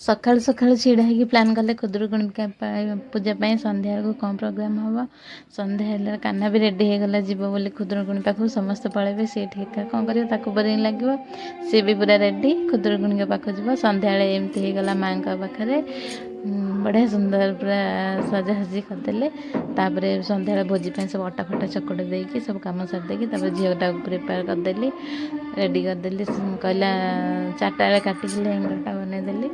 सकाळु सकाळु छिड़ा होगी प्लान कले खुदुरुकुणी पूजा संध्या को कौन प्रोग्राम हम संध्या कान्हा भी रेडी हो गला जीव बोली खुदुरुकुणी पाखु समस्त पलैबे सी ठीक कौन कर बोरिंग लगे सी भी पूरा रेडी खुदुरुकुणी पाख जीव संध्या एमती हो गला माँ पाखे बढ़िया सुंदर पूरा सजासजी करदे तापर संध्या भोजी सब अटा फटा चकड़ देकी सब कम सारिदेकी झीटा प्रिपेयर करदेली रेडी करदेली कहला 4टा बेले काटिक लेहंगाटा बनईदेली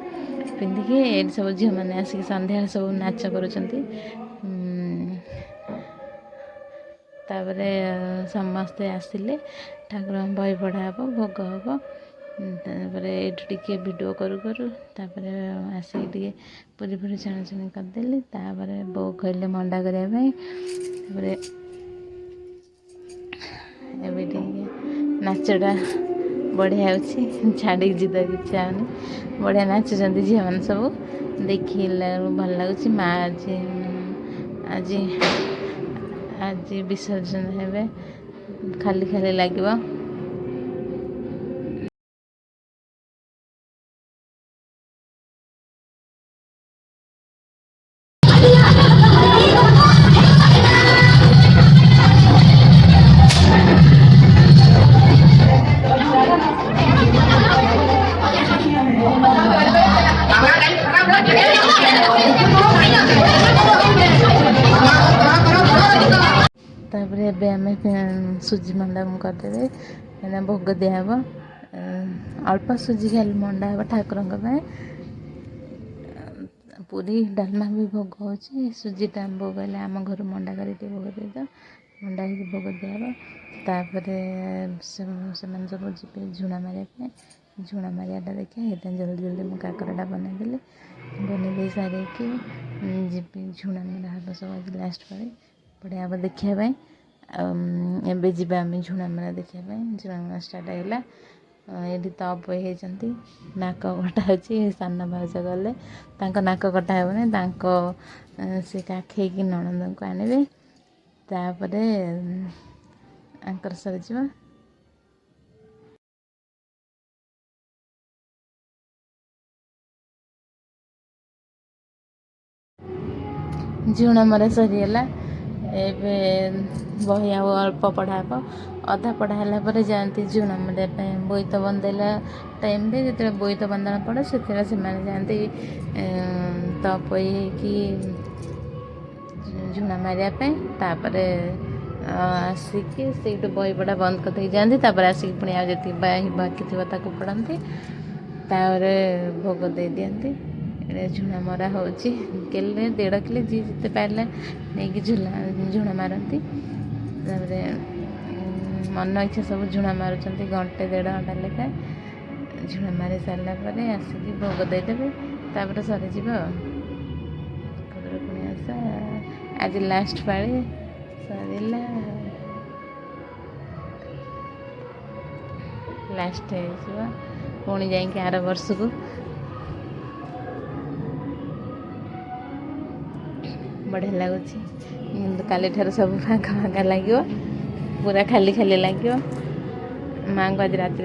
पिंधिकी ये सब झील मैंने आसिक संध्या सब नाच करुँच तापरे समस्ते आसिले ठाकुर बही पढ़ा हम भोग हम तापरे ये वीडियो करू करू तापरे आसिक पूरी पूरी छाणाछुणी करदेली तापरे बो कहले मंडा करने नाचटा बढ़िया हो छाड़ी जिद इच्छा होनी बढ़िया नाचुंट झील मैंने सब देखला भल लगुच माँ आज आज आज विसर्जन हे खाली खाली लगे तापर आम सुजी मंडा करदे मैंने भोग दिहब अल्प सुजी खाली मंडा हे ठाकुर पूरी डालमा भी भोग हो सुजीटा भोग है आम घर मंडा कर भोग दे मंडा हो भोग दिहब तापर से सब जी झुणा मारे झुणा मारियाटा देखिए जल्दी जल्दी मुझे काकरटा बनईदेली बनई सारिकी जी झुणा मारा हम सब आज लास्ट पारे बढ़िया हम देखापी एवं जावा आम झुणा मेला देखापी झुणा मेला स्टार्ट होगा ये तप होती नाक कटा हो सान भाज गले नाक कटा हेनी से काखे नणंद को आने तापर आंकर सरीजा झुणा मरा सरीगला एबे बही आ अल्प पढ़ाब अधा पढ़ाला जाती झुणा मारे बोईत बंदेला टाइम जो बोईत बंधन पड़े से जाती तप कि झुणा मारे आसिक से बही पढ़ा बंद करते जाती आसिक पुणी जी बाकी थी पढ़ती भोग दे दिखती झुणा मरा होले 1.5 किलो जी जिते पारे नहीं झुणा मारती मन इच्छा सब झुणा मारुंट 1.5 घंटा लेखा झुणा मारी सारापर आसिक भोग देदेवे तापर सरीज खुदुरुकुणी आशा आज लास्ट पाली सरला लास्ट पुणी जा आर वर्ष को बढ़िया लगुच काली ठार सब फाँका फाँका लगे पूरा खाली खाली लगे माँ को आज रात